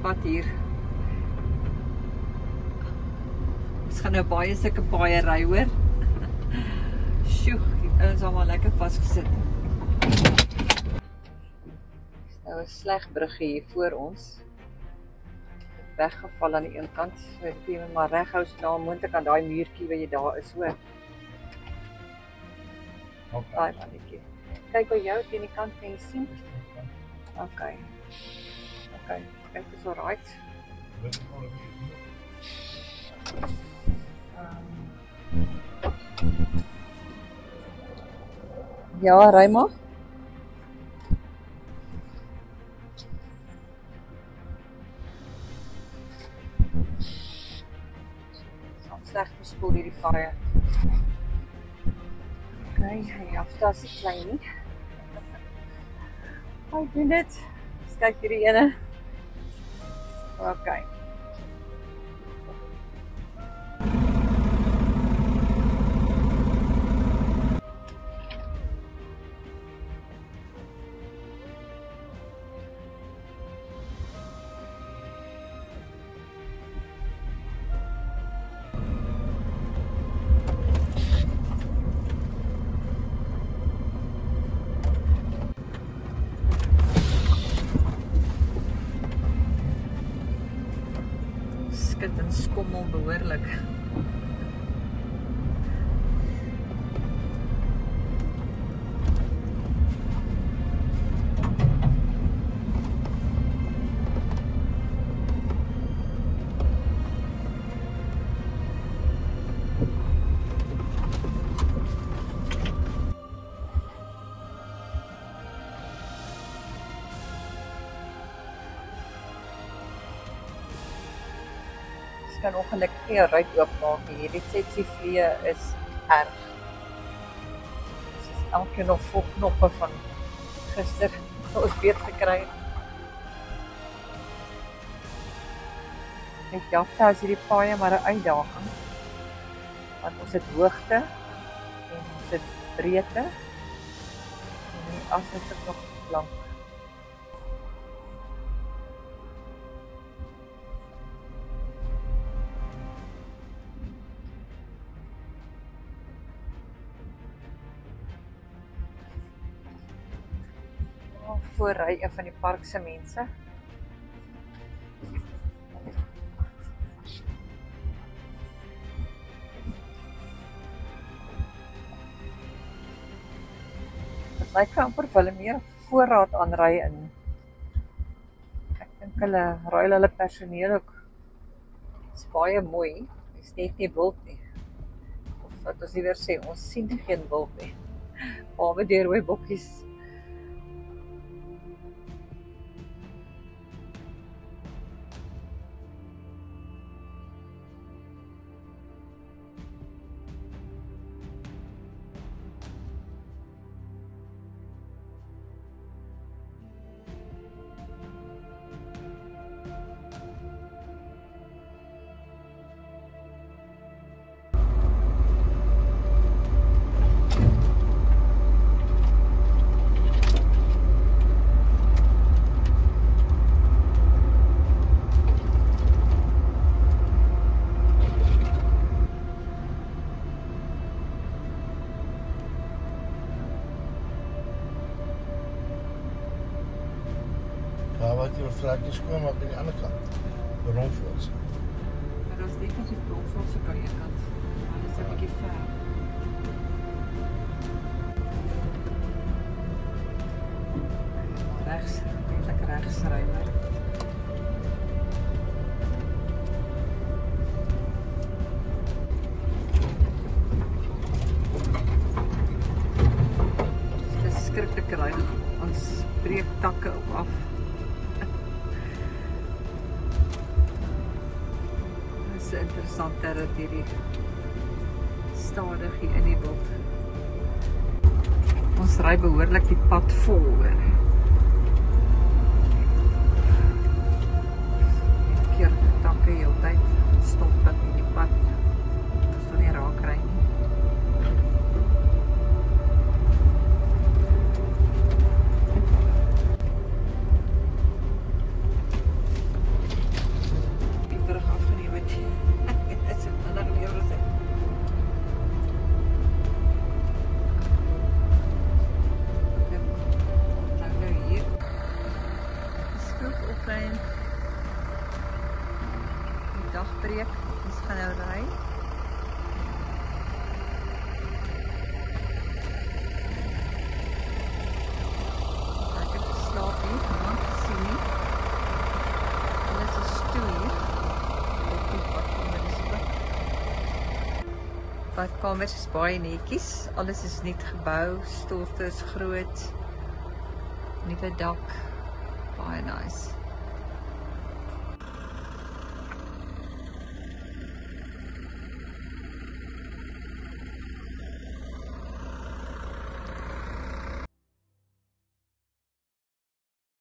pad hier. Ons gaan nou baie sulke paaie ry hoor. Sjoe, die ouens is allemaal lekker vastgesit. Nou 'n sleg bruggie hier voor ons. Weggeval aan die een kant. So ek moet maar reghou so nou moontlik aan daai muurtjie waar jy daar is hoor. Daai mannetjie. Kyk hoe jou teen die kant kan jy sien. Okay. Kyk is alright. Ja, ry maar. Sleg verspoel hierdie paaie. Okay, hy aftas is klein nie. Hy doen dit. Kyk hierdie ene. Okay. Skit en skommel behoorlik. Kan ongelukkig nie jou ruit oopmaak nie. Hierdie sensitiefvlee is erg. Dit is elke nog vol knoppe van gister ons beet gekry. Met Jafta is hierdie paaie maar 'n uitdaging. Want ons het hoogte en ons het breedte. En die as is dit nog lank. Voorry een van die park se mense. Dit lyk amper of hulle meer voorraad aanry in. Ek dink hulle ruil hulle personeel ook. Dit is baie mooi. Dit is net nie wild nie. Of wat ons liewer sê, ons sien geen wild nie. Behalwe die rooi bokkies. Daar wat jy vlekkies kom op die ander kant. Bronvoels. Maar dat is definitief bronvoels op die kant. Maar dat is 'n bietjie ver. Regs, eintlik regs ry maar. Dit is skrikkelik ry. Ons breek takke ook af. Dit is interessant dat hierdie stadig hier in die wild. Ons ry behoorlik die pad vol hoor. Keer takke heeltyd stop dat in die pad. Ons wil nie raak kry nie. Badkamers is baie netjies. Alles is net gebou, stofte is groot. Nuwe dak. Baie nice.